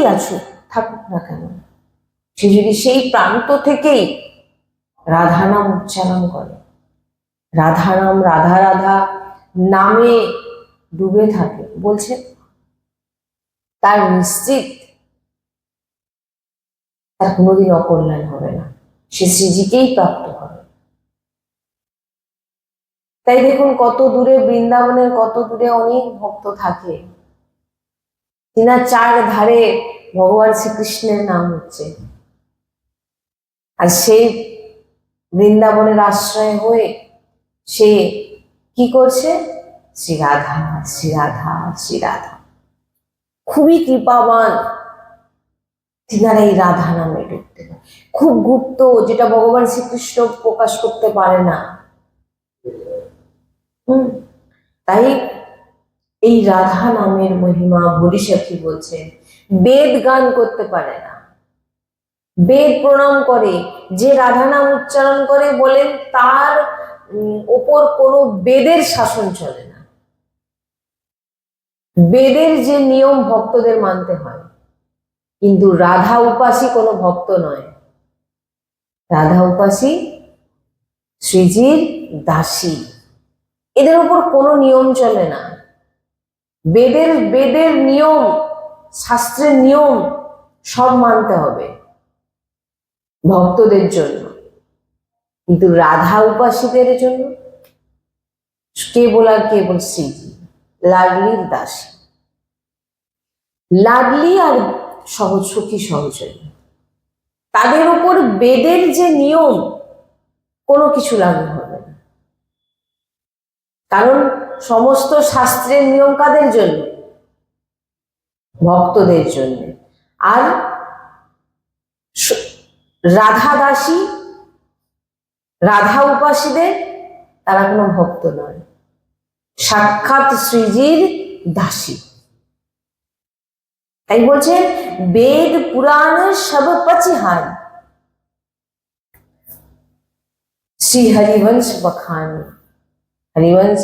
প্রান্তেই থাকুক না কেন, সে যদি সেই প্রান্ত থেকেই রাধা নাম উচ্চারণ করে, রাধা নাম, রাধা রাধা নামে ডুবে থাকে, বলছে তার নিশ্চিত তার কোনোদিন অকল্যাণ হবে না, সে শ্রীজিকেই প্রাপ্ত হবে। তাই দেখুন কত দূরে বৃন্দাবনের কত দূরে অনেক ভক্ত থাকে, তিনার চার ধারে ভগবান শ্রীকৃষ্ণের নাম হচ্ছে, আর সেই বৃন্দাবনের আশ্রয় হয়ে সে কি করছে, শ্রী রাধা শ্রী রাধা শ্রী রাধা। খুবই কৃপাবান তিনারা এই রাধা নামে ডুবতে, খুব গুপ্ত, যেটা ভগবান শ্রীকৃষ্ণ প্রকাশ করতে পারে না। তাই এই রাধা নামের মহিমা হরি সখী বলছেন, বেদ গান করতে পারে না, বেদ প্রণাম করে, যে রাধা নাম উচ্চারণ করে বলেন তার ওপর কোনো বেদের শাসন চলে না। বেদের যে নিয়ম ভক্তদের মানতে হয়, কিন্তু রাধা উপাসী কোনো ভক্ত নয়, রাধা উপাসী শ্রীজির দাসী, এদের উপর কোনো নিয়ম চলে না। বেদের নিয়ম, শাস্ত্রের নিয়ম সব মানতে হবে ভক্তদের জন্য, কিন্তু রাধা উপাসীদের জন্য কেবল আর কেবল শ্রীজি, লাডলির দাসী, লাডলি আর সহজ সুখী সহচরী, তাদের উপর বেদের যে নিয়ম কোনো কিছু লাগু হবে না। কারণ সমস্ত শাস্ত্রের নিয়ম কাদের জন্য, ভক্তদের জন্য। আর রাধা দাসী, রাধা উপাসীদের, তারা কোনো ভক্ত নয়, সাক্ষাৎ শ্রীজির দাসী। তাই বলছে বেদ পুরাণ সব পচিহান, শ্রী হরিবংশ বখান। হরিবংশ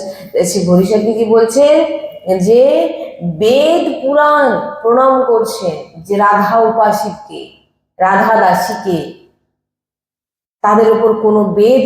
শ্রী হরি সখী কি বলছে যে বেদ পুরাণ প্রণাম করছেন যে রাধা উপাসীকে, রাধা দাসীকে, তাদের উপর কোনো বেদ